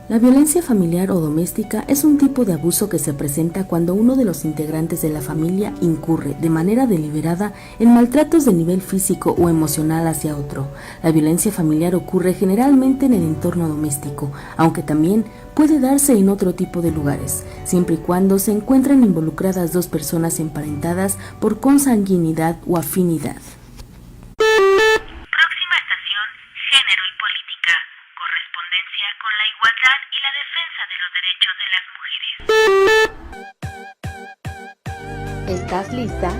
La violencia familiar o doméstica es un tipo de abuso que se presenta cuando uno de los integrantes de la familia incurre de manera deliberada en maltratos de nivel físico o emocional hacia otro. La violencia familiar ocurre generalmente en el entorno doméstico, aunque también puede darse en otro tipo de lugares, siempre y cuando se encuentren involucradas dos personas emparentadas por consanguinidad o afinidad. Género y política, correspondencia con la igualdad y la defensa de los derechos de las mujeres. ¿Estás lista?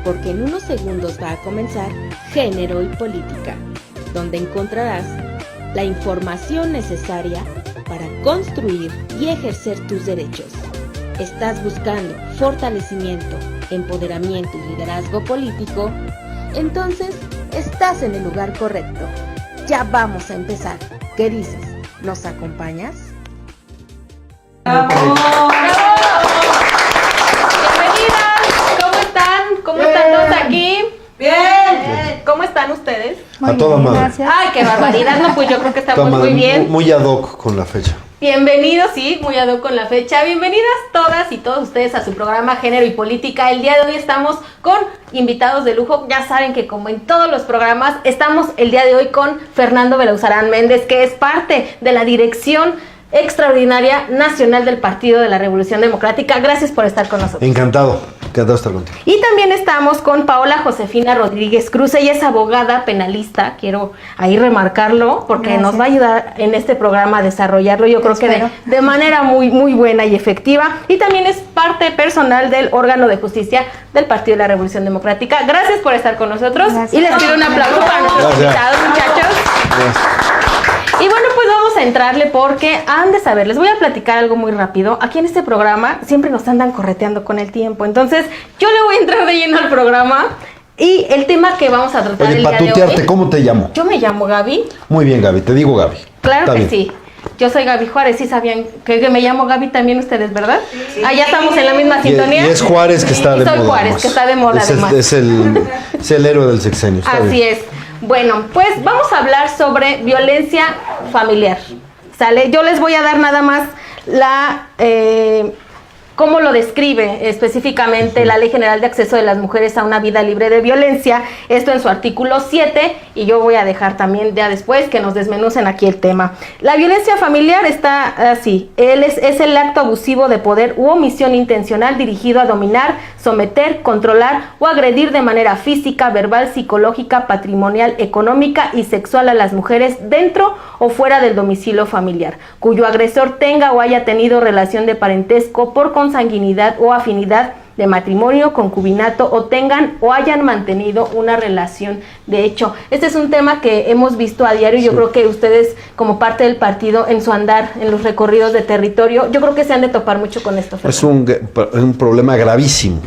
Porque en unos segundos va a comenzar Género y Política, donde encontrarás la información necesaria para construir y ejercer tus derechos. ¿Estás buscando fortalecimiento, empoderamiento y liderazgo político? Entonces, estás en el lugar correcto. Ya vamos a empezar. ¿Qué dices? ¿Nos acompañas? ¡Bravo! ¡Bravo! ¡Bienvenidas! ¿Cómo están? ¿Cómo están todos aquí? ¡Bien! ¿Cómo están ustedes? A toda madre. ¡Ay, qué barbaridad! No, pues yo creo que estamos muy bien. Muy ad hoc con la fecha. Bienvenidos, sí, muy ad hoc con la fecha. Bienvenidas todas y todos ustedes a su programa Género y Política. El día de hoy estamos con invitados de lujo. Ya saben que como en todos los programas, estamos el día de hoy con Fernando Belauzarán Méndez, que es parte de la Dirección Extraordinaria Nacional del Partido de la Revolución Democrática. Gracias por estar con nosotros. Encantado de estar contigo. Y también estamos con Paola Josefina Rodríguez Cruz. Ella es abogada penalista, quiero ahí remarcarlo, porque Gracias. nos va a ayudar en este programa a desarrollarlo, yo creo que de manera muy buena y efectiva. Y también es parte personal del órgano de justicia del Partido de la Revolución Democrática. Gracias por estar con nosotros. Gracias. Y les pido un aplauso para nuestros invitados, muchachos. Y bueno, pues vamos a entrarle porque han de saber, les voy a platicar algo muy rápido. Aquí en este programa siempre nos andan correteando con el tiempo. Entonces, yo le voy a entrar de lleno al programa y el tema que vamos a tratar Oye, el para día de tutearte, hoy. ¿cómo te llamo? Yo me llamo Gaby. Muy bien, Gaby, te digo Gaby. Claro Está que bien. sí. Yo soy Gaby Juárez, sí sabían que me llamo Gaby también ustedes, ¿verdad? Sí. Ah, ya estamos en la misma Y sintonía. es Juárez que está Y de soy moda. Juárez, además. que está de moda, además. Es el héroe del sexenio. Está Así bien. es. Bueno, pues vamos a hablar sobre violencia familiar. ¿Sale? Yo les voy a dar nada más la cómo lo describe específicamente la Ley General de Acceso de las Mujeres a una Vida Libre de Violencia, esto en su artículo 7, y yo voy a dejar también ya después que nos desmenucen aquí el tema. La violencia familiar está así, es el acto abusivo de poder u omisión intencional dirigido a dominar, someter, controlar o agredir de manera física, verbal, psicológica, patrimonial, económica y sexual a las mujeres dentro o fuera del domicilio familiar, cuyo agresor tenga o haya tenido relación de parentesco por consanguinidad o afinidad de matrimonio, concubinato o tengan o hayan mantenido una relación de hecho. Este es un tema que hemos visto a diario. Yo creo que ustedes como parte del partido en su andar, en los recorridos de territorio, yo creo que se han de topar mucho con esto. Es un problema gravísimo.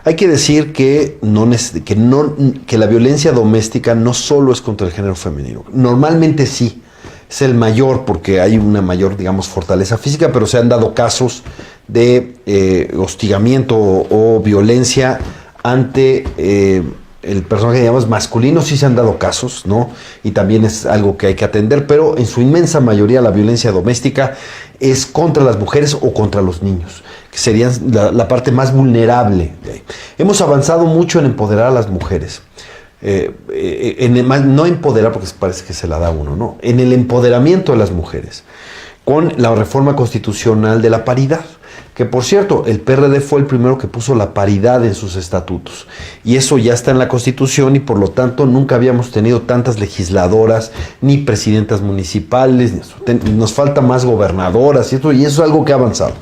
Hay que decir que la violencia doméstica no solo es contra el género femenino. Normalmente sí, es el mayor porque hay una mayor, digamos, fortaleza física, pero se han dado casos de hostigamiento o violencia ante el personaje que llamamos masculino. Sí se han dado casos, ¿no? Y también es algo que hay que atender, pero en su inmensa mayoría la violencia doméstica es contra las mujeres o contra los niños, que serían la parte más vulnerable de ahí. Hemos avanzado mucho en empoderar a las mujeres. No empoderar porque parece que se la da uno, no, en el empoderamiento de las mujeres con la reforma constitucional de la paridad, que por cierto el PRD fue el primero que puso la paridad en sus estatutos y eso ya está en la Constitución y por lo tanto nunca habíamos tenido tantas legisladoras ni presidentas municipales, nos falta más gobernadoras y eso es algo que ha avanzado.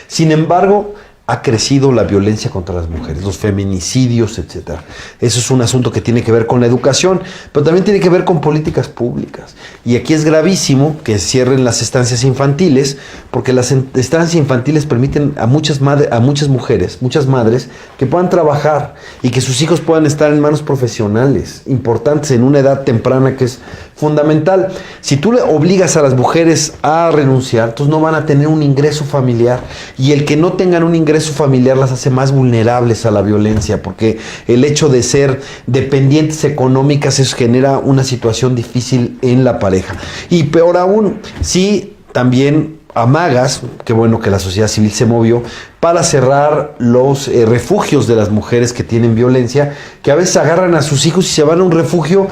Sin embargo, ha crecido la violencia contra las mujeres, los feminicidios, etcétera. Eso es un asunto que tiene que ver con la educación, pero también tiene que ver con políticas públicas. Y aquí es gravísimo que cierren las estancias infantiles, porque las estancias infantiles permiten a muchas mujeres, muchas madres, que puedan trabajar y que sus hijos puedan estar en manos profesionales, importantes en una edad temprana que es fundamental. Si tú le obligas a las mujeres a renunciar, entonces no van a tener un ingreso familiar, y el que no tengan un ingreso familiar las hace más vulnerables a la violencia, porque el hecho de ser dependientes económicas eso genera una situación difícil en la pareja. Y peor aún, si también amagas, qué bueno que la sociedad civil se movió, para cerrar los refugios de las mujeres que tienen violencia, que a veces agarran a sus hijos y se van a un refugio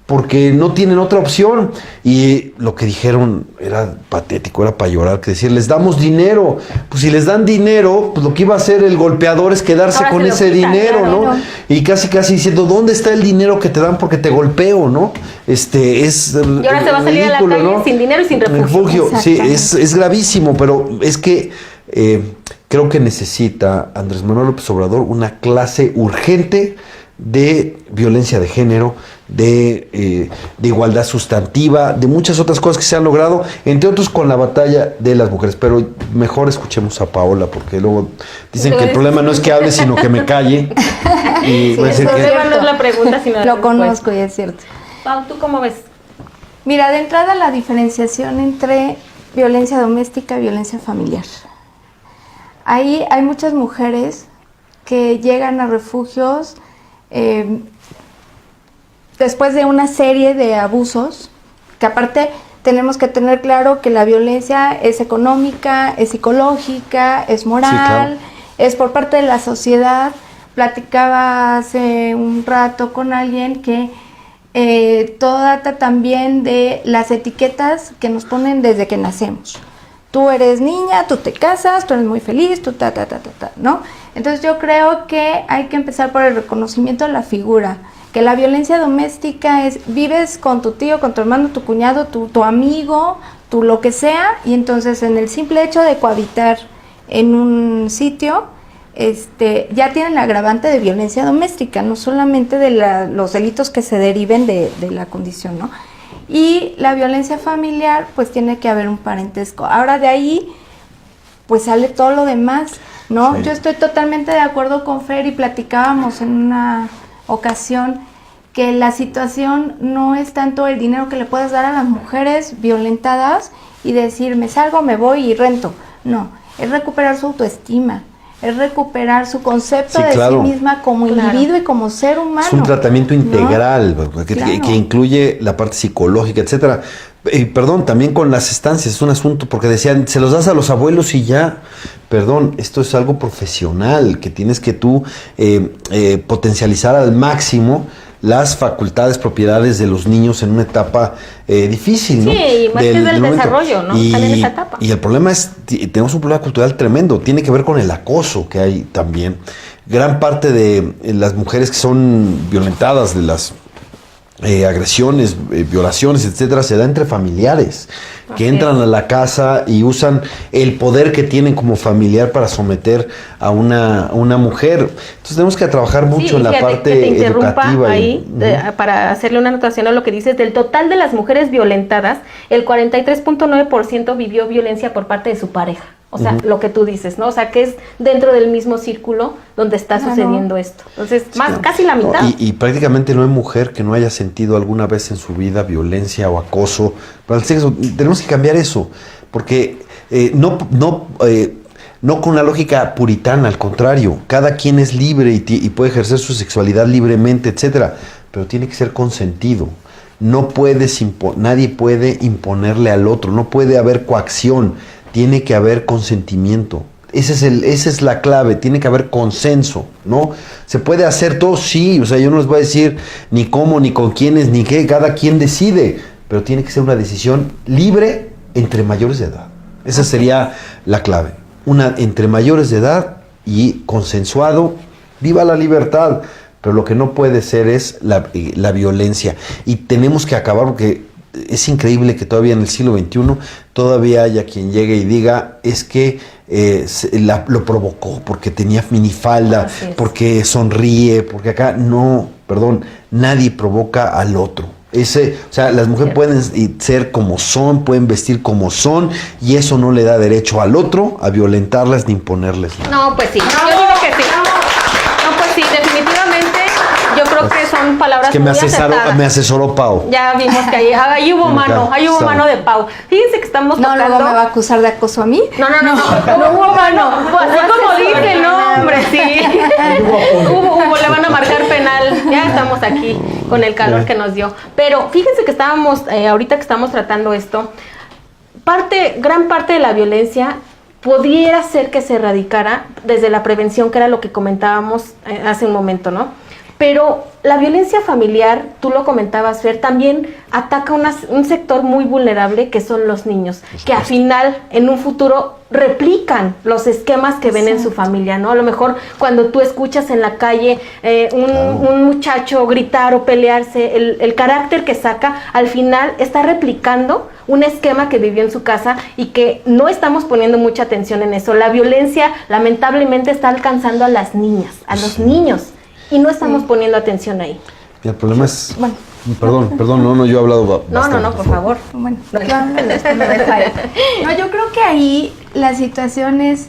porque no tienen otra opción. Y lo que dijeron era patético, era para llorar, que decir, les damos dinero. Pues si les dan dinero, pues lo que iba a hacer el golpeador es quedarse Ahora con ese dinero, claro, ¿no? Y casi diciendo, ¿dónde está el dinero que te dan porque te golpeo, no? Es Y ahora se va a salir ridículo, a la calle, ¿no?, sin dinero y sin refugio. Sí, es gravísimo, pero es que creo que necesita Andrés Manuel López Obrador una clase urgente de violencia de género, de igualdad sustantiva, de muchas otras cosas que se han logrado, entre otros con la batalla de las mujeres. Pero mejor escuchemos a Paola, porque luego dicen que el problema no es que hable, sino que me calle. Y voy a decir el que... problema no es la pregunta, sino la Lo respuesta. conozco y es cierto. Pau, ¿tú cómo ves? Mira, de entrada la diferenciación entre violencia doméstica y violencia familiar. Ahí hay muchas mujeres que llegan a refugios después de una serie de abusos, que aparte tenemos que tener claro que la violencia es económica, es psicológica, es moral, Sí, claro. es por parte de la sociedad. Platicaba hace un rato con alguien que todo data también de las etiquetas que nos ponen desde que nacemos. Tú eres niña, tú te casas, tú eres muy feliz, tú ¿no? Entonces yo creo que hay que empezar por el reconocimiento de la figura, que la violencia doméstica es, vives con tu tío, con tu hermano, tu cuñado, tu amigo, tu lo que sea, y entonces en el simple hecho de cohabitar en un sitio, ya tienen el agravante de violencia doméstica, no solamente de los delitos que se deriven de la condición, ¿no? Y la violencia familiar, pues tiene que haber un parentesco. Ahora de ahí, pues sale todo lo demás, ¿no? Sí. Yo estoy totalmente de acuerdo con Fer y platicábamos en una ocasión que la situación no es tanto el dinero que le puedas dar a las mujeres violentadas y decir, me salgo, me voy y rento. No, es recuperar su autoestima, es recuperar su concepto Sí, de claro. sí misma como Claro. individuo y como ser humano. Es un tratamiento ¿no? integral, Claro. que incluye la parte psicológica, etcétera. Perdón, también con las estancias, es un asunto, porque decían, se los das a los abuelos y ya. Perdón, esto es algo profesional, que tienes que tú potencializar al máximo las facultades, propiedades de los niños en una etapa difícil, ¿no? Sí, y más que es del momento. desarrollo, ¿no? Están en esa etapa. Y el problema es, tenemos un problema cultural tremendo, tiene que ver con el acoso que hay también. Gran parte de las mujeres que son violentadas, de las agresiones, violaciones, etcétera, se da entre familiares que entran a la casa y usan el poder que tienen como familiar para someter a una mujer. Entonces tenemos que trabajar mucho Sí, en la fíjate, parte que te interrumpa educativa. ahí, para hacerle una anotación a lo que dices, del total de las mujeres violentadas, el 43.9% vivió violencia por parte de su pareja. O sea, lo que tú dices, ¿no? O sea, que es dentro del mismo círculo donde está sucediendo esto. Entonces, casi la mitad. Y prácticamente no hay mujer que no haya sentido alguna vez en su vida violencia o acoso para el sexo. Tenemos que cambiar eso, porque no con una lógica puritana, al contrario, cada quien es libre y puede ejercer su sexualidad libremente, etcétera, pero tiene que ser consentido. No puedes nadie puede imponerle al otro, no puede haber coacción, tiene que haber consentimiento. Esa es la clave, tiene que haber consenso, ¿no? ¿Se puede hacer todo? Sí, o sea, yo no les voy a decir ni cómo, ni con quiénes, ni qué, cada quien decide, pero tiene que ser una decisión libre entre mayores de edad. Esa sería la clave, una entre mayores de edad y consensuado. ¡Viva la libertad! Pero lo que no puede ser es la violencia, y tenemos que acabar, porque es increíble que todavía en el siglo XXI todavía haya quien llegue y diga, es que lo provocó porque tenía minifalda, porque sonríe, porque acá no, perdón, nadie provoca al otro. O sea, las mujeres pueden ser como son, pueden vestir como son, y eso no le da derecho al otro a violentarlas ni imponerles nada. No, pues sí, yo digo que sí. No, pues sí, definitivamente. Yo creo que son palabras que muy acertadas. me asesoró Pau. Ya vimos que ahí hubo mano de Pau. Fíjense que estamos No, tocando... luego me va a acusar de acoso a mí. No hubo mano. Así como dice, no, hombre, sí. Hubo, le van a marcar penal. Ya estamos aquí con el calor que nos dio. Pero fíjense que estábamos, ahorita que estamos tratando esto, gran parte de la violencia pudiera ser que se erradicara desde la prevención, que era lo que comentábamos hace un momento, ¿no? Pero la violencia familiar, tú lo comentabas, Fer, también ataca un sector muy vulnerable, que son los niños, que al final, en un futuro, replican los esquemas que ven en su familia, ¿no? A lo mejor cuando tú escuchas en la calle un muchacho gritar o pelearse, el carácter que saca, al final está replicando un esquema que vivió en su casa y que no estamos poniendo mucha atención en eso. La violencia, lamentablemente, está alcanzando a las niñas, a los niños. Y no estamos poniendo atención ahí. Y el problema es... Bueno. Perdón, yo he hablado bastante. No, por favor. Bueno, no, yo creo que ahí la situación es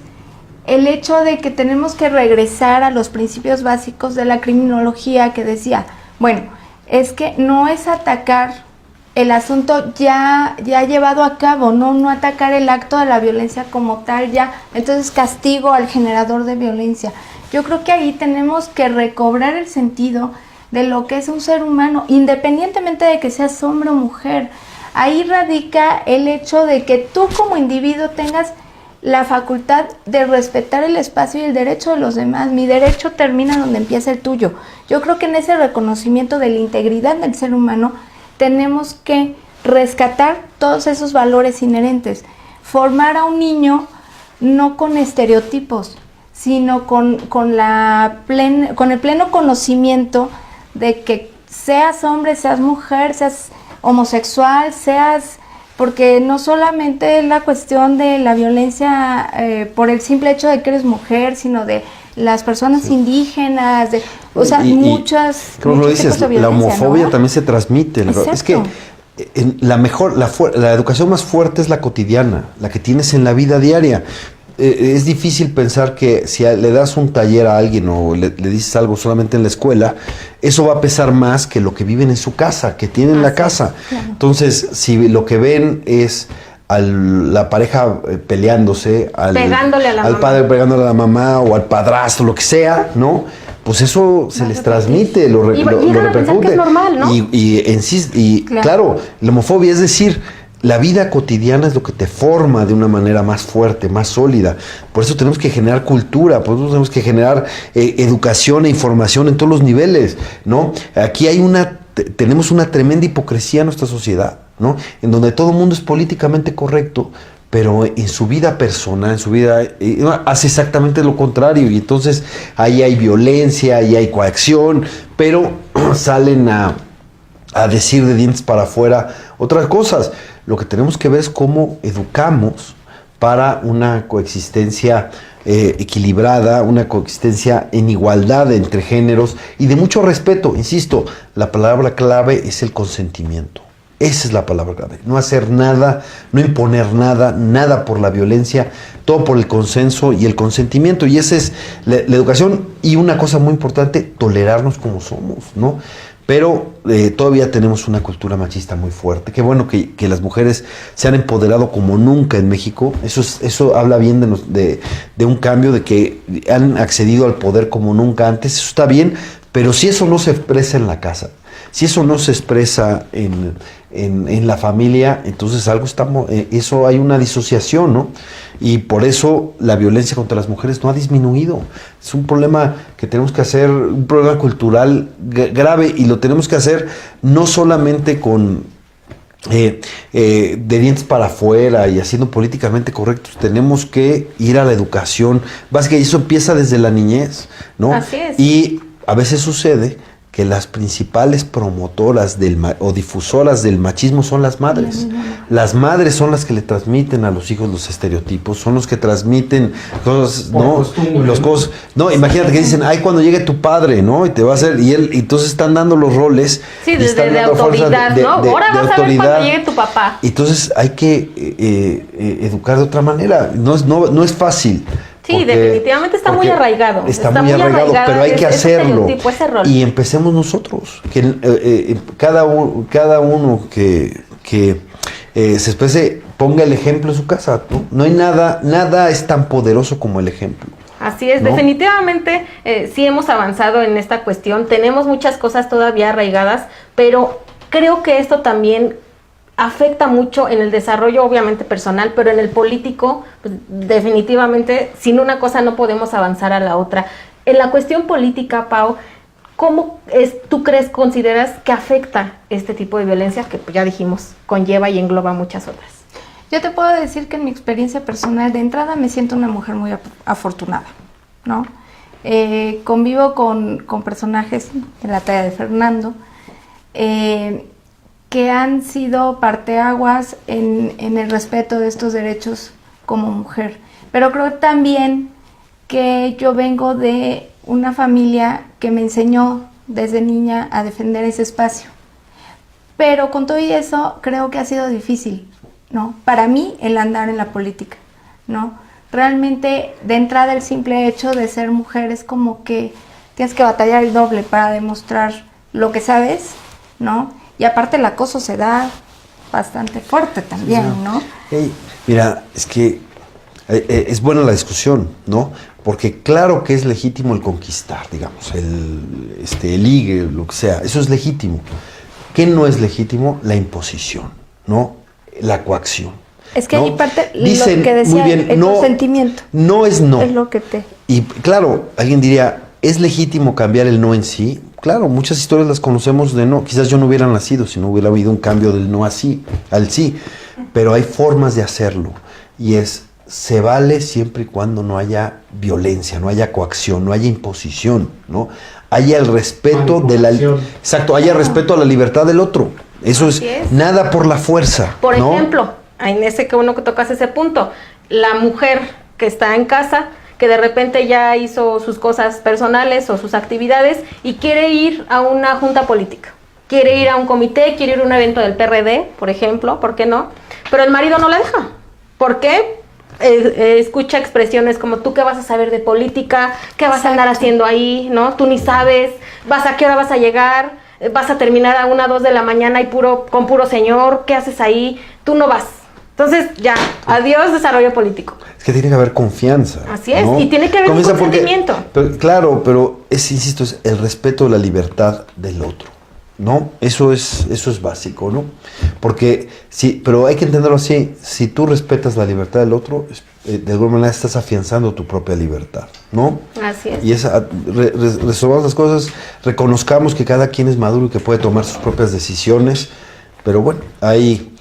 el hecho de que tenemos que regresar a los principios básicos de la criminología que decía, bueno, es que no es atacar el asunto ya llevado a cabo, no atacar el acto de la violencia como tal, ya, entonces castigo al generador de violencia. Yo creo que ahí tenemos que recobrar el sentido de lo que es un ser humano, independientemente de que seas hombre o mujer. Ahí radica el hecho de que tú como individuo tengas la facultad de respetar el espacio y el derecho de los demás. Mi derecho termina donde empieza el tuyo. Yo creo que en ese reconocimiento de la integridad del ser humano tenemos que rescatar todos esos valores inherentes. Formar a un niño no con estereotipos, sino con el pleno conocimiento de que seas hombre, seas mujer, seas homosexual, porque no solamente es la cuestión de la violencia por el simple hecho de que eres mujer, sino de las personas indígenas, muchas como lo dices, la homofobia, ¿no? También se transmite. Es que la educación más fuerte es la cotidiana, la que tienes en la vida diaria. Es difícil pensar que si le das un taller a alguien o le dices algo solamente en la escuela, eso va a pesar más que lo que viven en su casa, que tienen en la casa. Claro. Entonces, si lo que ven es a la pareja peleándose, al padre pegándole a la mamá o al padrastro, lo que sea, ¿no? Pues eso se les transmite, lo repercute. Es normal, ¿no? Claro, la homofobia es decir, la vida cotidiana es lo que te forma de una manera más fuerte, más sólida. Por eso tenemos que generar cultura, por eso tenemos que generar educación e información en todos los niveles, ¿no? Aquí tenemos una tremenda hipocresía en nuestra sociedad, ¿no? En donde todo el mundo es políticamente correcto, pero en su vida personal, en su vida, hace exactamente lo contrario. Y entonces ahí hay violencia, ahí hay coacción, pero salen a decir de dientes para afuera otras cosas. Lo que tenemos que ver es cómo educamos para una coexistencia equilibrada, una coexistencia en igualdad entre géneros y de mucho respeto. Insisto, la palabra clave es el consentimiento. Esa es la palabra clave. No hacer nada, no imponer nada por la violencia, todo por el consenso y el consentimiento. Y esa es la educación. Y una cosa muy importante, tolerarnos como somos, ¿no? Pero todavía tenemos una cultura machista muy fuerte. Qué bueno que las mujeres se han empoderado como nunca en México. Eso habla bien de un cambio, de que han accedido al poder como nunca antes. Eso está bien, pero si eso no se expresa en la casa, si eso no se expresa en la familia, entonces eso hay una disociación, ¿no? Y por eso la violencia contra las mujeres no ha disminuido. Es un problema que tenemos que hacer, un problema cultural grave, y lo tenemos que hacer no solamente con de dientes para afuera y haciendo políticamente correctos. Tenemos que ir a la educación básica, y eso empieza desde la niñez, ¿no? Así es. Y a veces sucede que las principales promotoras o difusoras del machismo son las madres. Las madres son las que le transmiten a los hijos los estereotipos, son los que transmiten cosas, ¿no? Los cosas. No, imagínate que dicen, ay, cuando llegue tu padre, ¿no? Y te va a hacer, y entonces están dando los roles. Sí, desde de autoridad, ¿no? Ahora vas a ver cuando llegue tu papá. Entonces hay que educar de otra manera. No es fácil. Sí, definitivamente está muy arraigado. Está muy arraigado, pero hay que hacerlo. Y empecemos nosotros. Que cada uno que se exprese, ponga el ejemplo en su casa, ¿no? No hay nada es tan poderoso como el ejemplo. Así es, ¿no? Definitivamente sí hemos avanzado en esta cuestión. Tenemos muchas cosas todavía arraigadas, pero creo que esto también afecta mucho en el desarrollo obviamente personal, pero en el político, pues, definitivamente, sin una cosa no podemos avanzar a la otra. En la cuestión política, Pau, ¿cómo tú consideras que afecta este tipo de violencia que, pues, ya dijimos, conlleva y engloba muchas otras? Yo te puedo decir que en mi experiencia personal, de entrada me siento una mujer muy afortunada, ¿no? Convivo con personajes en la talla de Fernando, que han sido parteaguas en el respeto de estos derechos como mujer. Pero creo también que yo vengo de una familia que me enseñó desde niña a defender ese espacio. Pero con todo y eso, creo que ha sido difícil, ¿no? Para mí, el andar en la política, ¿no? Realmente, de entrada, el simple hecho de ser mujer es como que tienes que batallar el doble para demostrar lo que sabes, ¿no? Y aparte el acoso se da bastante fuerte también, ¿no? Hey, mira, es que es buena la discusión, ¿no? Porque claro que es legítimo el conquistar, digamos, el ligue, lo que sea, eso es legítimo. ¿Qué no es legítimo? La imposición, ¿no? La coacción. Es que ¿no? hay parte, Dicen, lo que decía, muy bien, el no, consentimiento. No es no. Es lo que te... Y claro, alguien diría, ¿es legítimo cambiar el no en sí? Claro, muchas historias las conocemos de no. Quizás yo no hubiera nacido si no hubiera habido un cambio del no así, al sí. Pero hay formas de hacerlo. Y se vale siempre y cuando no haya violencia, no haya coacción, no haya imposición, ¿no? Haya el respeto de la... Exacto, haya respeto a la libertad del otro. Eso es nada por la fuerza. Por ¿no? ejemplo, en ese que uno que tocas ese punto, la mujer que está en casa, que de repente ya hizo sus cosas personales o sus actividades y quiere ir a una junta política, quiere ir a un comité, quiere ir a un evento del PRD, por ejemplo, ¿por qué no? Pero el marido no la deja. ¿Por qué? Escucha expresiones como, ¿tú qué vas a saber de política? ¿Qué vas a andar haciendo ahí? ¿No? Tú ni sabes, ¿a qué hora vas a llegar? ¿Vas a terminar a 1, 2 de la mañana y con puro señor? ¿Qué haces ahí? Tú no vas. Entonces, ya, adiós desarrollo político. Es que tiene que haber confianza. Así es, ¿no? y tiene que haber un consentimiento. Claro, pero insisto, es el respeto a la libertad del otro, ¿no? Eso es básico, ¿no? Porque, sí, pero hay que entenderlo así, si tú respetas la libertad del otro, de alguna manera estás afianzando tu propia libertad, ¿no? Así es. Y resolvamos las cosas, reconozcamos que cada quien es maduro y que puede tomar sus propias decisiones, pero bueno, ahí...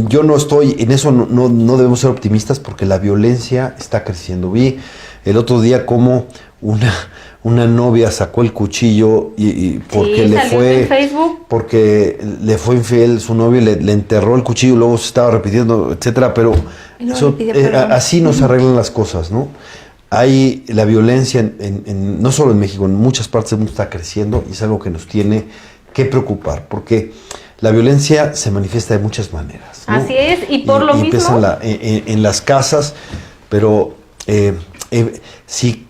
yo no estoy en eso, no debemos ser optimistas porque la violencia está creciendo. Vi el otro día como una novia sacó el cuchillo y porque porque le fue infiel su novio, le enterró el cuchillo, luego se estaba repitiendo, etcétera, pero así no se arreglan las cosas, ¿no? Hay la violencia no solo en México, en muchas partes del mundo está creciendo y es algo que nos tiene que preocupar porque la violencia se manifiesta de muchas maneras, ¿no? Así es, y por lo mismo... Empieza en las casas, pero si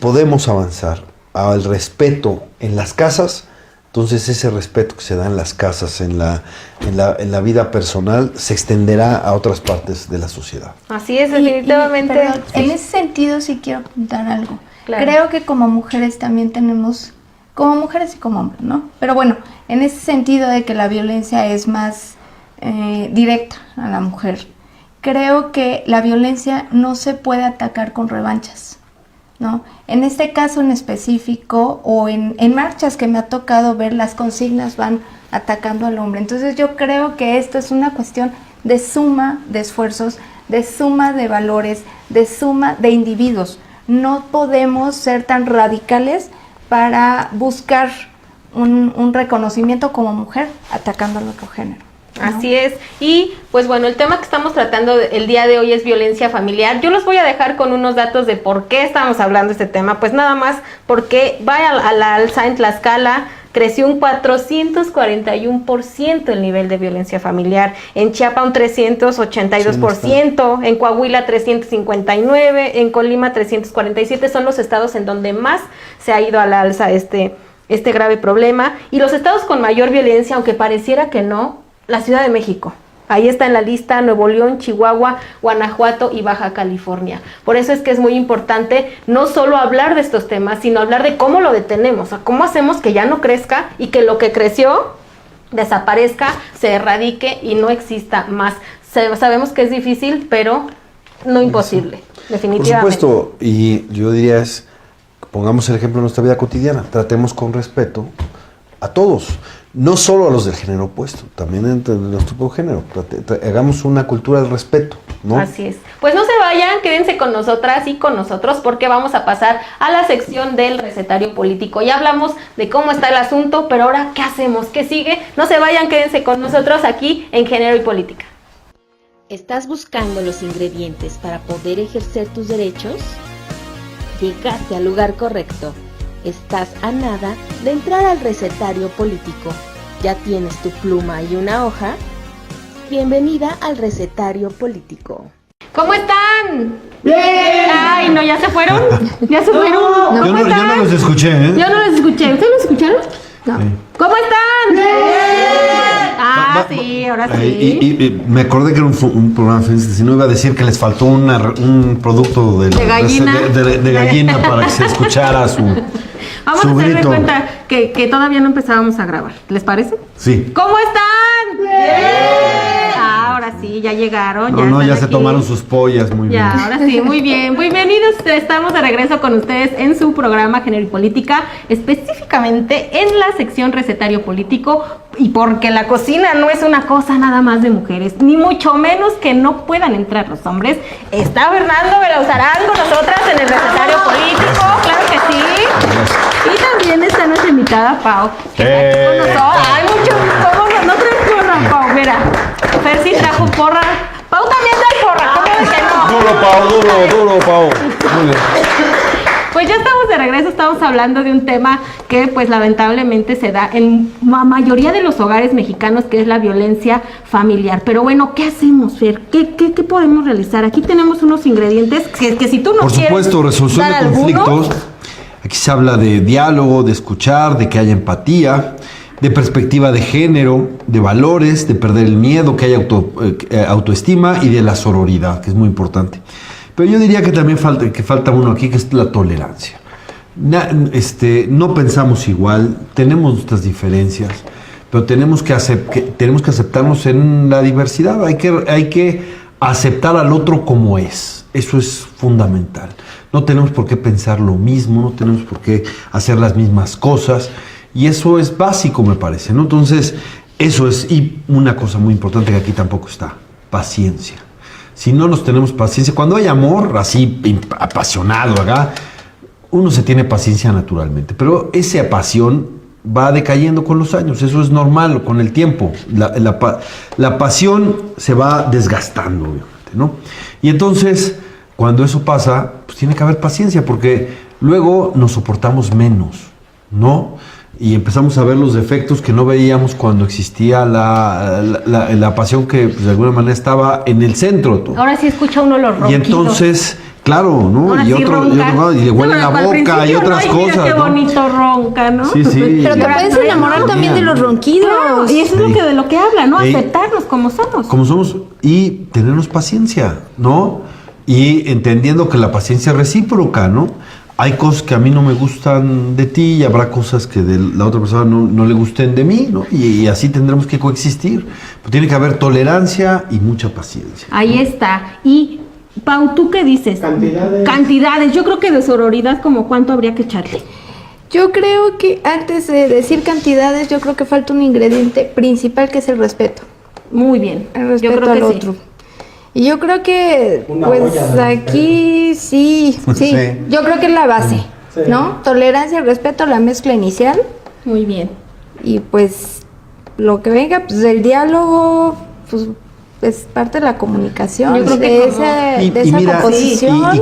podemos avanzar al respeto en las casas, entonces ese respeto que se da en las casas, en la vida personal, se extenderá a otras partes de la sociedad. Así es, definitivamente. Perdón, en ese sentido sí quiero apuntar algo. Claro. Creo que como mujeres también tenemos... como mujeres y como hombres, ¿no? Pero bueno, en ese sentido de que la violencia es más directa a la mujer, creo que la violencia no se puede atacar con revanchas, ¿no? En este caso en específico, o en marchas que me ha tocado ver, las consignas van atacando al hombre. Entonces yo creo que esto es una cuestión de suma de esfuerzos, de suma de valores, de suma de individuos. No podemos ser tan radicales para buscar un reconocimiento como mujer atacando al otro género, ¿no? Así es. Y pues bueno, el tema que estamos tratando el día de hoy es violencia familiar. Yo los voy a dejar con unos datos de por qué estamos hablando de este tema. Pues nada más porque va a la alza en Tlaxcala. Creció un 441% el nivel de violencia familiar. En Chiapas un 382%, en Coahuila 359%, en Colima 347%. Son los estados en donde más se ha ido a la alza este grave problema. Y los estados con mayor violencia, aunque pareciera que no, la Ciudad de México. Ahí está en la lista Nuevo León, Chihuahua, Guanajuato y Baja California. Por eso es que es muy importante no solo hablar de estos temas, sino hablar de cómo lo detenemos, o sea, cómo hacemos que ya no crezca y que lo que creció desaparezca, se erradique y no exista más. Sabemos que es difícil, pero no imposible, definitivamente. Por supuesto, y yo diría pongamos el ejemplo de nuestra vida cotidiana, tratemos con respeto a todos, no solo a los del género opuesto, también entre nuestro propio género. Hagamos una cultura del respeto, ¿no? Así es. Pues no se vayan, quédense con nosotras y con nosotros porque vamos a pasar a la sección del recetario político. Ya hablamos de cómo está el asunto, pero ahora, ¿qué hacemos? ¿Qué sigue? No se vayan, quédense con nosotros aquí en Género y Política. ¿Estás buscando los ingredientes para poder ejercer tus derechos? Llegaste al lugar correcto. Estás a nada de entrar al recetario político. ¿Ya tienes tu pluma y una hoja? Bienvenida al recetario político. ¿Cómo están? ¡Bien! Ay, no, ¿ya se fueron? ¿Ya se fueron? Yo no los escuché, ¿eh? Yo no los escuché. ¿Ustedes los escucharon? No. Sí. ¿Cómo están? ¡Bien! Ah, sí, ahora sí. Y me acordé que era un programa, si no iba a decir que les faltó un producto De gallina. de gallina para que se escuchara su Vamos su a hacer de grito. cuenta que todavía no empezábamos a grabar. ¿Les parece? Sí. ¿Cómo están? ¡Bien! Ahora sí, ya llegaron. Ya están se aquí. tomaron sus pollas, muy bien. Ya, ahora sí, muy bien. Muy bienvenidos. Estamos de regreso con ustedes en su programa Género y Política, específicamente en la sección Recetario Político, y porque la cocina no es una cosa nada más de mujeres, ni mucho menos que no puedan entrar los hombres. Está Fernando Belauzarán con nosotras en el Recetario Político, claro que sí. Y también está nuestra invitada Pau, que está aquí con nosotros. Hay mucho, ¿cómo no traes porra, Pau? Mira, Fer sí trajo porra. Pau también trae porra, ¿cómo de que no? Duro, Pau, duro, Pau. Muy bien. Pues ya estamos de regreso, estamos hablando de un tema que pues lamentablemente se da en la mayoría de los hogares mexicanos, que es la violencia familiar. Pero bueno, ¿qué hacemos, Fer? ¿Qué podemos realizar? Aquí tenemos unos ingredientes que si tú no Por quieres supuesto, resolución de dar conflictos. algunos, Aquí se habla de diálogo, de escuchar, de que haya empatía, de perspectiva de género, de valores, de perder el miedo, que haya autoestima y de la sororidad, que es muy importante. Pero yo diría que también falta uno aquí, que es la tolerancia. No pensamos igual, tenemos nuestras diferencias, pero tenemos que aceptarnos en la diversidad. Hay que aceptar al otro como es. Eso es fundamental. No tenemos por qué pensar lo mismo, no tenemos por qué hacer las mismas cosas. Y eso es básico, me parece, ¿no? Entonces, eso es. Y una cosa muy importante que aquí tampoco está: paciencia. Si no nos tenemos paciencia, cuando hay amor así apasionado, ¿verdad? Uno se tiene paciencia naturalmente, pero esa pasión va decayendo con los años, eso es normal con el tiempo. La pasión se va desgastando, obviamente, ¿no? Y entonces, cuando eso pasa, pues tiene que haber paciencia, porque luego nos soportamos menos, ¿no? Y empezamos a ver los defectos que no veíamos cuando existía la pasión que pues, de alguna manera estaba en el centro. ¿No? ahora sí escucha uno los ronquidos. Y entonces, claro, ¿no? Ahora Y sí ronca. y le huele la Al boca y principio, otras ¿no? Ay, mira cosas, qué ¿no? bonito ronca, ¿no? Sí, sí. Pero te Ahora puedes no, enamorar no, también de los ronquidos. Claro, y eso es Sí. de lo que habla, ¿no? Ey. Aceptarnos como somos. Como somos, y tenernos paciencia, ¿no? Y entendiendo que la paciencia es recíproca, ¿no? Hay cosas que a mí no me gustan de ti y habrá cosas que de la otra persona no le gusten de mí, ¿no? Y así tendremos que coexistir. Pero tiene que haber tolerancia y mucha paciencia. Ahí está. Y, Pau, ¿tú qué dices? Cantidades. Yo creo que de sororidad, como cuánto habría que echarle. Yo creo que antes de decir cantidades, yo creo que falta un ingrediente principal, que es el respeto. Muy bien. El Yo respeto creo que al sí. otro. Y yo creo que, pues aquí sí. Sí. Yo creo que es la base, ¿no? Tolerancia, respeto, la mezcla inicial. Muy bien. Y pues lo que venga, pues el diálogo, pues es parte de la comunicación. Yo creo que de como- de esa mira, composición. y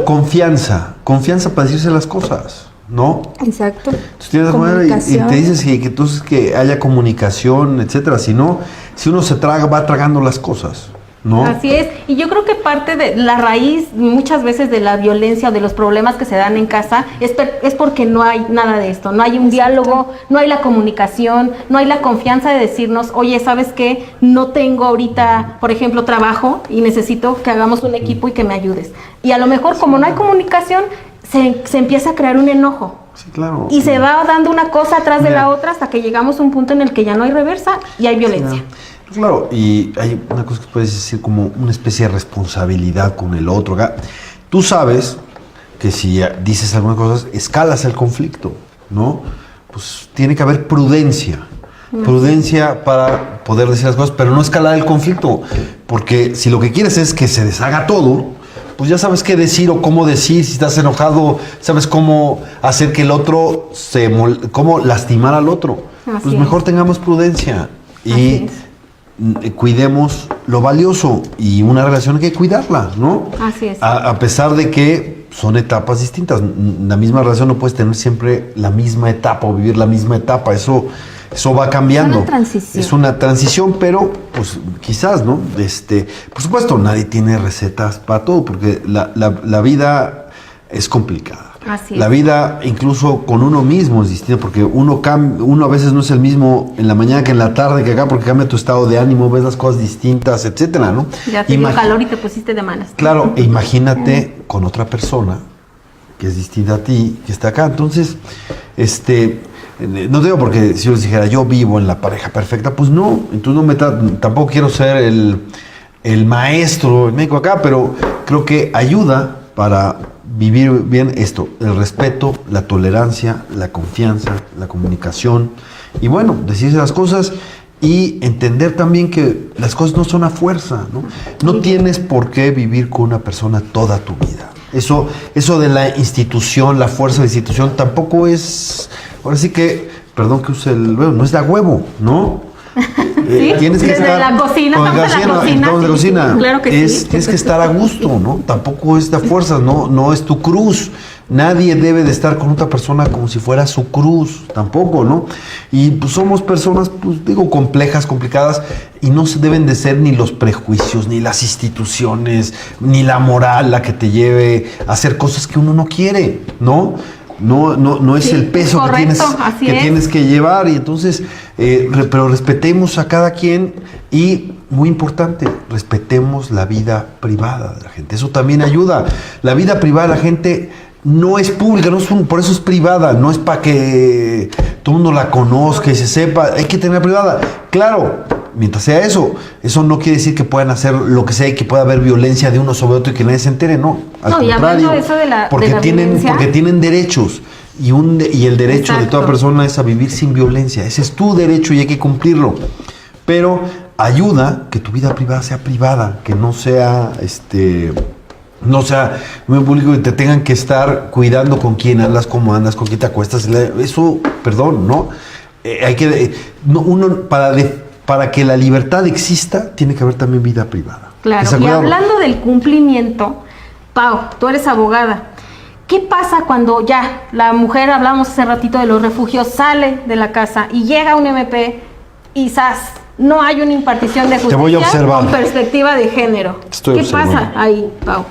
confianza para decirse las cosas, ¿no? Exacto. Entonces tienes y te dices que entonces que haya comunicación, etcétera. Si no, si uno va tragando las cosas, ¿no? Así es, y yo creo que parte de la raíz muchas veces de la violencia o de los problemas que se dan en casa es porque no hay nada de esto, no hay un diálogo, no hay la comunicación, no hay la confianza de decirnos, oye, ¿sabes qué? No tengo ahorita, por ejemplo, trabajo y necesito que hagamos un equipo y que me ayudes. Y a lo mejor como no hay comunicación, se empieza a crear un enojo. Sí, claro. Y se va dando una cosa atrás de la otra hasta que llegamos a un punto en el que ya no hay reversa y hay violencia. Claro, y hay una cosa que puedes decir como una especie de responsabilidad con el otro. Tú sabes que si dices algunas cosas, escalas el conflicto, ¿no? Pues tiene que haber prudencia. Prudencia para poder decir las cosas, pero no escalar el conflicto. Porque si lo que quieres es que se deshaga todo, pues ya sabes qué decir o cómo decir. Si estás enojado, sabes cómo hacer que el otro cómo lastimar al otro. Pues mejor tengamos prudencia y cuidemos lo valioso, y una relación hay que cuidarla, ¿no? Así es. A pesar de que son etapas distintas. La misma relación no puedes tener siempre la misma etapa o vivir la misma etapa. Eso va cambiando. Es una transición. Es una transición, pero pues quizás, ¿no? Por supuesto, nadie tiene recetas para todo, porque la vida es complicada. Así La es. vida, incluso con uno mismo, es distinta, porque uno a veces no es el mismo en la mañana que en la tarde, que acá, porque cambia tu estado de ánimo, ves las cosas distintas, etcétera, ¿no? Ya te dio calor y te pusiste de malas. Claro, e imagínate con otra persona que es distinta a ti, que está acá. Entonces, no digo porque si yo les dijera yo vivo en la pareja perfecta, pues no. Entonces tampoco quiero ser el maestro en México acá, pero creo que ayuda para vivir bien esto: el respeto, la tolerancia, la confianza, la comunicación, y bueno, decirse las cosas y entender también que las cosas no son a fuerza, ¿no? No tienes por qué vivir con una persona toda tu vida. Eso de la institución, la fuerza de la institución, tampoco es, ahora sí que, perdón que use el huevo, no es de a huevo, ¿no? Sí, tienes que desde estar la cocina, con estamos en la cocina, estamos en la sí, cocina. claro que sí. Tienes que estar a gusto, ¿no? Tampoco es de fuerzas, no es tu cruz. Nadie debe de estar con otra persona como si fuera su cruz, tampoco, ¿no? Y pues somos personas, pues digo, complejas, complicadas, y no se deben de ser ni los prejuicios, ni las instituciones, ni la moral la que te lleve a hacer cosas que uno no quiere, ¿no? No es Sí, el peso correcto, así es. tienes que llevar, y entonces, pero respetemos a cada quien, y muy importante, respetemos la vida privada de la gente. Eso también ayuda. La vida privada de la gente no es pública, por eso es privada, no es para que todo el mundo la conozca y se sepa. Hay que tener privada. Claro, mientras sea eso no quiere decir que puedan hacer lo que sea y que pueda haber violencia de uno sobre otro y que nadie se entere, no. Al No, y hablando contrario, de eso de la porque violencia, tienen derechos, y el derecho de toda Exacto. persona es a vivir sin violencia. Ese es tu derecho y hay que cumplirlo. Pero ayuda que tu vida privada sea privada, que no sea muy público, y te tengan que estar cuidando con quién andas, cómo andas, con quién te acuestas. Eso, perdón, ¿no? Para que la libertad exista, tiene que haber también vida privada. Claro, y hablando del cumplimiento, Pau, tú eres abogada. ¿Qué pasa cuando ya la mujer, hablamos hace ratito de los refugios, sale de la casa y llega un MP y no hay una impartición de justicia Te voy a observar. con perspectiva de género? Estoy ¿Qué observando. pasa ahí, Pau?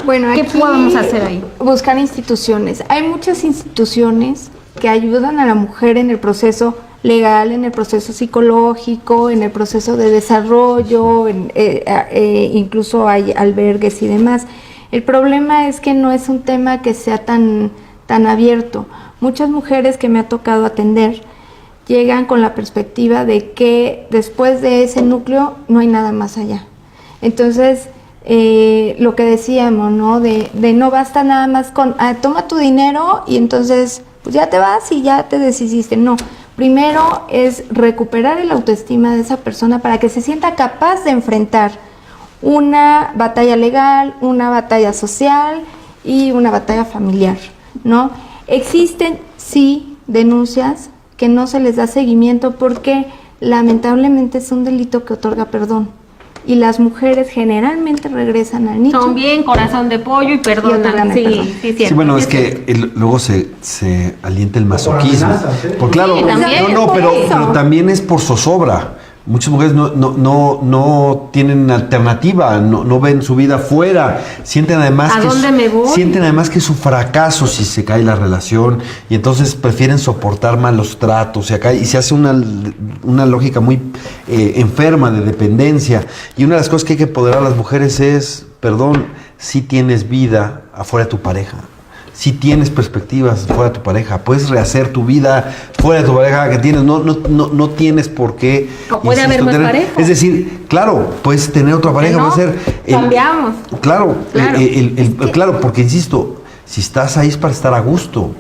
Bueno, ¿Qué aquí podemos hacer ahí? Buscar instituciones. Hay muchas instituciones que ayudan a la mujer en el proceso legal, en el proceso psicológico, en el proceso de desarrollo, incluso hay albergues y demás. El problema es que no es un tema que sea tan abierto. Muchas mujeres que me ha tocado atender llegan con la perspectiva de que después de ese núcleo no hay nada más allá. Entonces, lo que decíamos, ¿no? De no basta nada más con, toma tu dinero y entonces pues ya te vas y ya te deshiciste. No, primero es recuperar el autoestima de esa persona para que se sienta capaz de enfrentar una batalla legal, una batalla social y una batalla familiar, ¿no? Existen, sí, denuncias que no se les da seguimiento porque lamentablemente es un delito que otorga perdón. Y las mujeres generalmente regresan al nicho. Son bien corazón de pollo y perdonan. otorgan el perdón. Sí, cierto. Sí, bueno, es que luego se alienta el masoquismo. Porque claro, Sí, también. pero también es por zozobra. Muchas mujeres no tienen alternativa, no ven su vida fuera, sienten además que es su fracaso si se cae la relación, y entonces prefieren soportar malos tratos, y se hace una lógica muy enferma de dependencia. Y una de las cosas que hay que empoderar a las mujeres es, si tienes vida afuera de tu pareja. si tienes perspectivas fuera de tu pareja, puedes rehacer tu vida fuera de tu pareja que tienes, no tienes por qué. O puede haber más parejas. Es decir, claro, puedes tener otra pareja, no, puede ser. Cambiamos. Claro, Claro. claro, porque insisto, si estás ahí es para estar a gusto,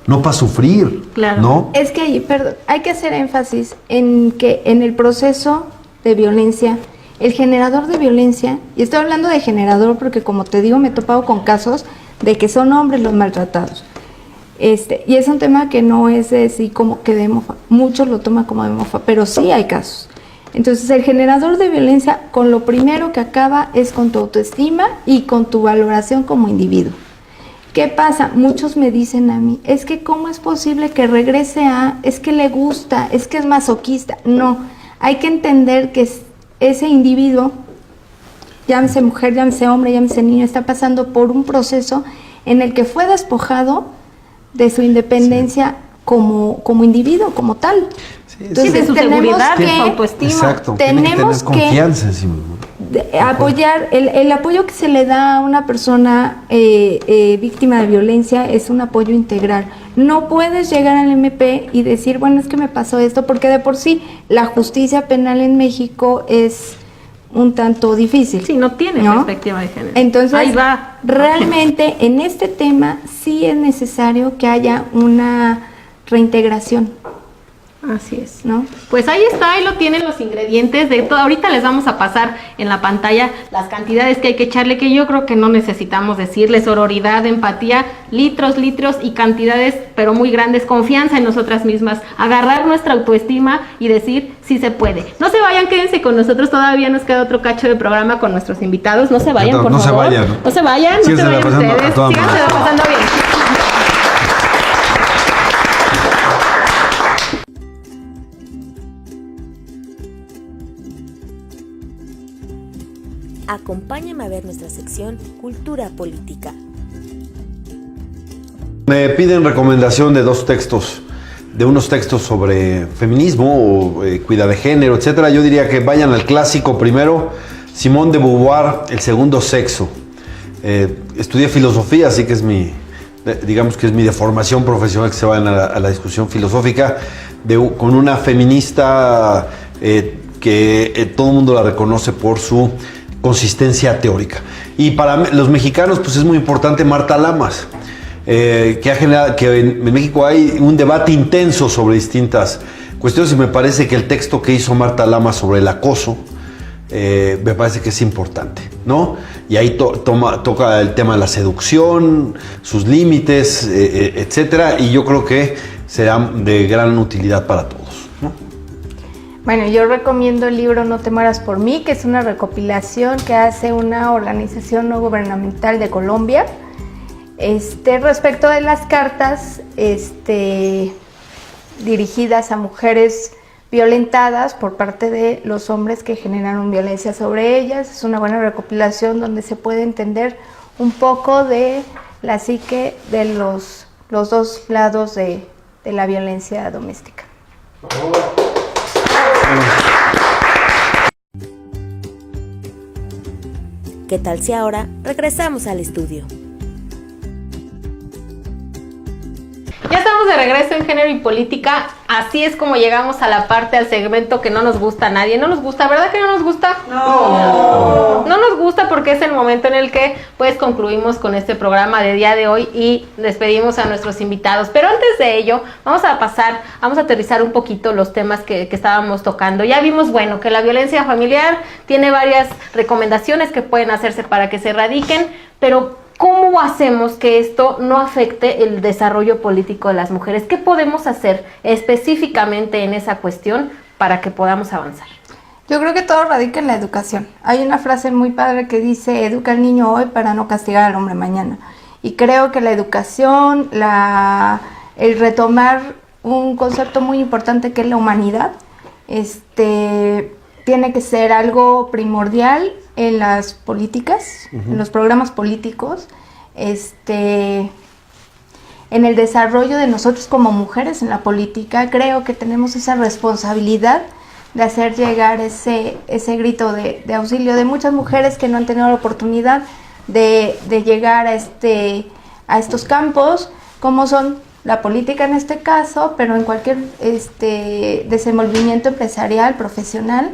no para sufrir, Claro. ¿no? Es que hay que hacer énfasis en que en el proceso de violencia, el generador de violencia, y estoy hablando de generador porque como te digo me he topado con casos de que son hombres los maltratados. Y es un tema que no es de sí como que de mofa, muchos lo toman como de mofa, pero sí hay casos. Entonces el generador de violencia con lo primero que acaba es con tu autoestima y con tu valoración como individuo. ¿Qué pasa? Muchos me dicen a mí, es que ¿cómo es posible que regrese es que le gusta, es que es masoquista? No, hay que entender que ese individuo, llámese mujer, llámese hombre, llámese niño, está pasando por un proceso en el que fue despojado de su independencia como individuo, como tal. Sí, Sí, de su seguridad, de su autoestima. Exacto, tiene que tenemos tener confianza en sí mismo. Apoyar, el apoyo que se le da a una persona víctima de violencia es un apoyo integral. No puedes llegar al MP y decir, bueno, es que me pasó esto, porque de por sí la justicia penal en México es un tanto difícil. Sí, no tiene ¿no? perspectiva de género. Entonces, ahí va. realmente en este tema sí es necesario que haya una reintegración, Así es. ¿no? Pues ahí está, ahí lo tienen los ingredientes de todo. Ahorita les vamos a pasar en la pantalla las cantidades que hay que echarle, que yo creo que no necesitamos decirles: sororidad, empatía, litros y cantidades, pero muy grandes, confianza en nosotras mismas, agarrar nuestra autoestima y decir sí se puede. No se vayan, quédense con nosotros, todavía nos queda otro cacho de programa con nuestros invitados. No se vayan, por No se favor. vayan. No se vayan, no se Sígansela vayan pasando a ustedes. toda Sígansela madre. pasando bien. Acompáñame a ver nuestra sección Cultura Política. Me piden recomendación de dos textos, de unos textos sobre feminismo o equidad de género, etcétera. Yo diría que vayan al clásico primero, Simone de Beauvoir, El segundo sexo. Estudié filosofía, así que es digamos que es mi deformación profesional, que se vayan a la discusión filosófica con una feminista que todo el mundo la reconoce por su consistencia teórica. Y para los mexicanos, pues es muy importante Marta Lamas, que ha generado que en México hay un debate intenso sobre distintas cuestiones, y me parece que el texto que hizo Marta Lamas sobre el acoso me parece que es importante, ¿no? Y ahí toca el tema de la seducción, sus límites, etcétera, y yo creo que será de gran utilidad para todos, ¿no? Bueno, yo recomiendo el libro No te mueras por mí, que es una recopilación que hace una organización no gubernamental de Colombia, respecto de las cartas dirigidas a mujeres violentadas por parte de los hombres que generaron violencia sobre ellas. Es una buena recopilación donde se puede entender un poco de la psique de los dos lados de la violencia doméstica. ¿Qué tal si ahora regresamos al estudio? Ya estamos de regreso en Género y Política. Así es como llegamos a la parte, al segmento que no nos gusta a nadie. ¿No nos gusta? ¿Verdad que no nos gusta? No. No nos gusta porque es el momento en el que pues concluimos con este programa de día de hoy y despedimos a nuestros invitados. Pero antes de ello, vamos a aterrizar un poquito los temas que estábamos tocando. Ya vimos, bueno, que la violencia familiar tiene varias recomendaciones que pueden hacerse para que se erradiquen, pero ¿cómo hacemos que esto no afecte el desarrollo político de las mujeres? ¿Qué podemos hacer específicamente en esa cuestión para que podamos avanzar? Yo creo que todo radica en la educación. Hay una frase muy padre que dice: educa al niño hoy para no castigar al hombre mañana. Y creo que la educación, el retomar un concepto muy importante que es la humanidad, tiene que ser algo primordial en las políticas, en los programas políticos, en el desarrollo de nosotros como mujeres en la política. Creo que tenemos esa responsabilidad de hacer llegar ese grito de auxilio de muchas mujeres que no han tenido la oportunidad de llegar a estos campos, como son la política en este caso, pero en cualquier desenvolvimiento empresarial, profesional.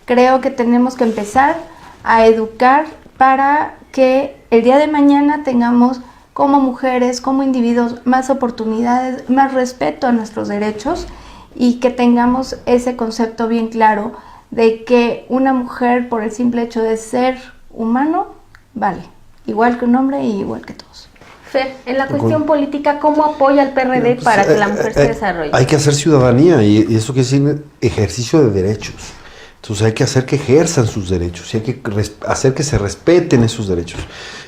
Creo que tenemos que empezar a educar para que el día de mañana tengamos como mujeres, como individuos, más oportunidades, más respeto a nuestros derechos y que tengamos ese concepto bien claro de que una mujer, por el simple hecho de ser humano, vale, igual que un hombre y igual que todos. Fer, en la cuestión política, ¿cómo apoya el PRD para que la mujer se desarrolle? Hay que hacer ciudadanía y eso quiere decir ejercicio de derechos. Entonces hay que hacer que ejerzan sus derechos y hay que hacer que se respeten esos derechos.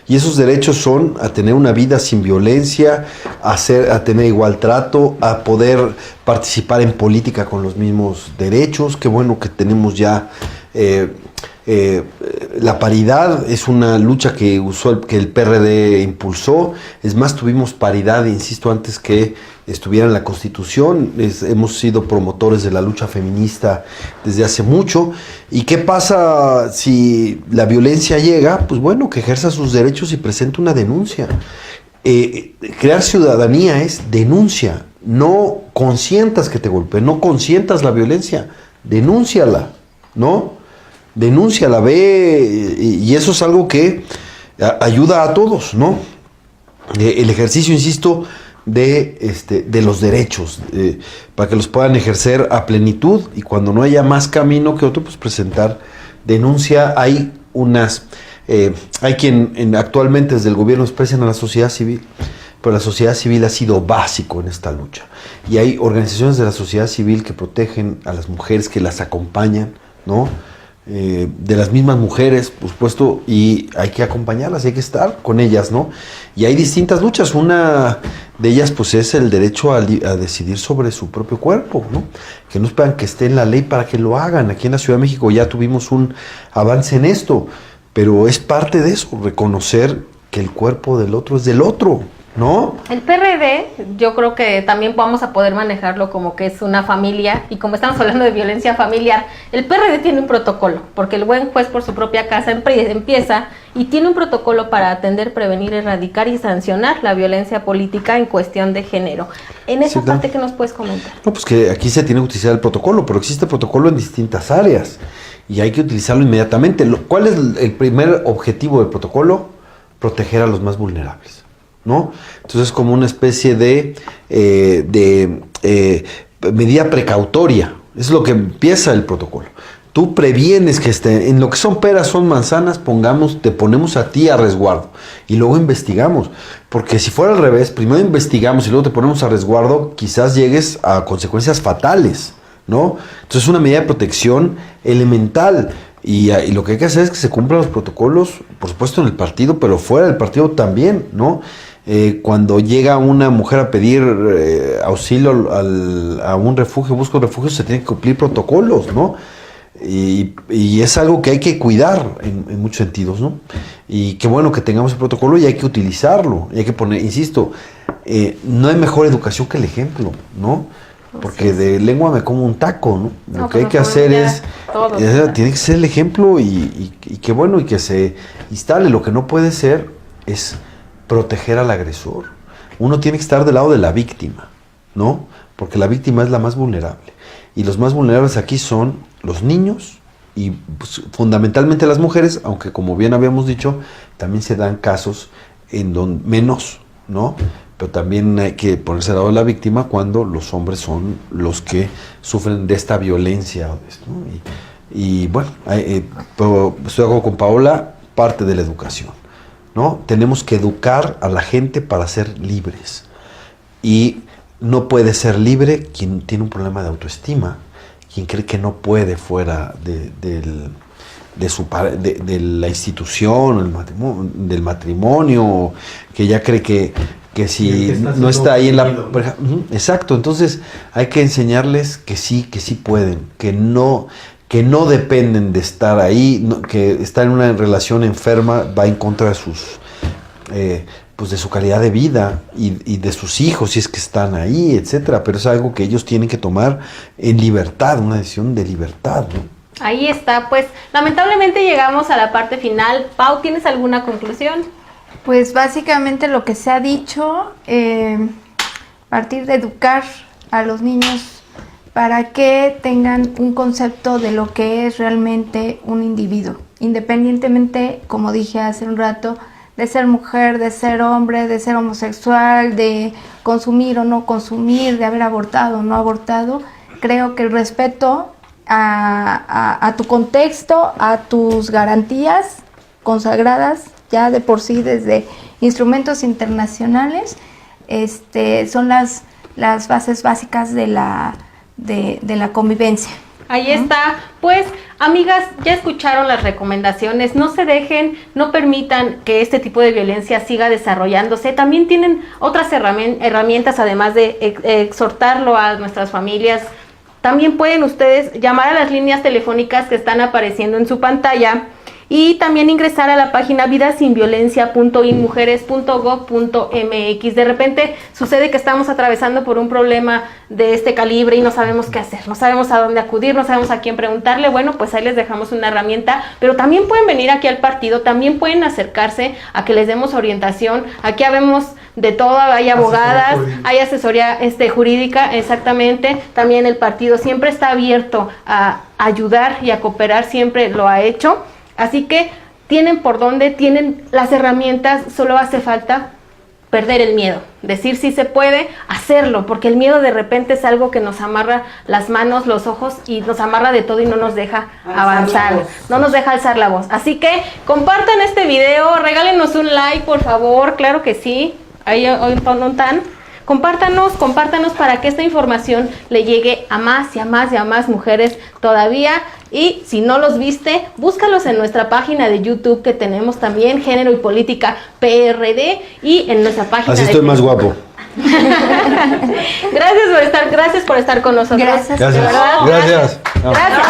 Y esos derechos son a tener una vida sin violencia, a tener igual trato, a poder participar en política con los mismos derechos. Qué bueno que tenemos ya la paridad, es una lucha que el PRD impulsó. Es más, tuvimos paridad, insisto, antes que estuviera en la Constitución. Hemos sido promotores de la lucha feminista desde hace mucho. ¿Y qué pasa si la violencia llega? Pues bueno, que ejerza sus derechos y presente una denuncia. Crear ciudadanía es denuncia. No consientas que te golpeen, no consientas la violencia, denúnciala, ¿no? Denúnciala, ve, y eso es algo que ayuda a todos, ¿no? El ejercicio, insisto, de los derechos, para que los puedan ejercer a plenitud, y cuando no haya más camino que otro, pues presentar denuncia. Hay quien actualmente desde el gobierno expresan a la sociedad civil, pero la sociedad civil ha sido básico en esta lucha, y hay organizaciones de la sociedad civil que protegen a las mujeres, que las acompañan, ¿no? De las mismas mujeres, por supuesto, y hay que acompañarlas, hay que estar con ellas, ¿no? Y hay distintas luchas. Una de ellas, pues, es el derecho a decidir sobre su propio cuerpo, ¿no? Que no esperan que esté en la ley para que lo hagan. Aquí en la Ciudad de México ya tuvimos un avance en esto, pero es parte de eso, reconocer que el cuerpo del otro es del otro, ¿no? El PRD, yo creo que también vamos a poder manejarlo como que es una familia, y como estamos hablando de violencia familiar, el PRD tiene un protocolo, porque el buen juez por su propia casa empieza y tiene un protocolo para atender, prevenir, erradicar y sancionar la violencia política en cuestión de género. En esa parte, ¿qué nos puedes comentar? No, pues que aquí se tiene que utilizar el protocolo, pero existe protocolo en distintas áreas y hay que utilizarlo inmediatamente. ¿Cuál es el primer objetivo del protocolo? Proteger a los más vulnerables, ¿no? Entonces es como una especie de medida precautoria. Es lo que empieza el protocolo. Tú previenes que en lo que son peras, son manzanas, te ponemos a ti a resguardo y luego investigamos. Porque si fuera al revés, primero investigamos y luego te ponemos a resguardo, quizás llegues a consecuencias fatales, ¿no? Entonces es una medida de protección elemental. Y lo que hay que hacer es que se cumplan los protocolos, por supuesto en el partido, pero fuera del partido también, ¿no? Cuando llega una mujer a pedir auxilio a un refugio, busca un refugio, se tienen que cumplir protocolos, ¿no? Y es algo que hay que cuidar en muchos sentidos, ¿no? Y qué bueno que tengamos el protocolo y hay que utilizarlo, y hay que poner, insisto, no hay mejor educación que el ejemplo, ¿no? Porque de lengua me como un taco, ¿no? Lo que hay que hacer tiene que ser el ejemplo y qué bueno, y que se instale. Lo que no puede ser es proteger al agresor. Uno tiene que estar del lado de la víctima, ¿no? Porque la víctima es la más vulnerable. Y los más vulnerables aquí son los niños y pues, fundamentalmente las mujeres, aunque como bien habíamos dicho, también se dan casos en donde menos, ¿no? Pero también hay que ponerse al lado de la víctima cuando los hombres son los que sufren de esta violencia, ¿no? Y bueno, estoy de acuerdo con Paola, parte de la educación, ¿no? Tenemos que educar a la gente para ser libres. Y no puede ser libre quien tiene un problema de autoestima, quien cree que no puede fuera de la institución, del matrimonio, que ya cree que si no está ahí en la... Exacto, entonces hay que enseñarles que sí pueden, que no dependen de estar ahí, que estar en una relación enferma va en contra de sus... pues de su calidad de vida y de sus hijos, si es que están ahí, etcétera, pero es algo que ellos tienen que tomar en libertad, una decisión de libertad, ¿no? Ahí está, pues lamentablemente llegamos a la parte final. Pau, ¿tienes alguna conclusión? Pues básicamente lo que se ha dicho, partir de educar a los niños para que tengan un concepto de lo que es realmente un individuo, independientemente, como dije hace un rato, de ser mujer, de ser hombre, de ser homosexual, de consumir o no consumir, de haber abortado o no abortado. Creo que el respeto a tu contexto, a tus garantías consagradas ya de por sí desde instrumentos internacionales, son las bases básicas de la convivencia. Ahí está. Pues, amigas, ya escucharon las recomendaciones. No se dejen, no permitan que este tipo de violencia siga desarrollándose. También tienen otras herramientas, además de exhortarlo a nuestras familias. También pueden ustedes llamar a las líneas telefónicas que están apareciendo en su pantalla y también ingresar a la página vidasinviolencia.inmujeres.gov.mx. De repente sucede que estamos atravesando por un problema de este calibre y no sabemos qué hacer, no sabemos a dónde acudir, no sabemos a quién preguntarle. Bueno, pues ahí les dejamos una herramienta, pero también pueden venir aquí al partido, también pueden acercarse a que les demos orientación. Aquí habemos de todo, hay abogadas, hay asesoría jurídica, exactamente. También el partido siempre está abierto a ayudar y a cooperar, siempre lo ha hecho. Así que tienen por dónde, tienen las herramientas, solo hace falta perder el miedo, decir si se puede, hacerlo, porque el miedo de repente es algo que nos amarra las manos, los ojos y nos amarra de todo y no nos deja avanzar, no nos deja alzar la voz. Así que compartan este video, regálenos un like, por favor, claro que sí, ahí hoy no tan. Compártanos para que esta información le llegue a más y a más y a más mujeres todavía. Y si no los viste, búscalos en nuestra página de YouTube que tenemos también, Género y Política PRD, y en nuestra página. Así estoy más guapo. Gracias por estar con nosotros. Gracias. Gracias. De verdad, Gracias. Gracias.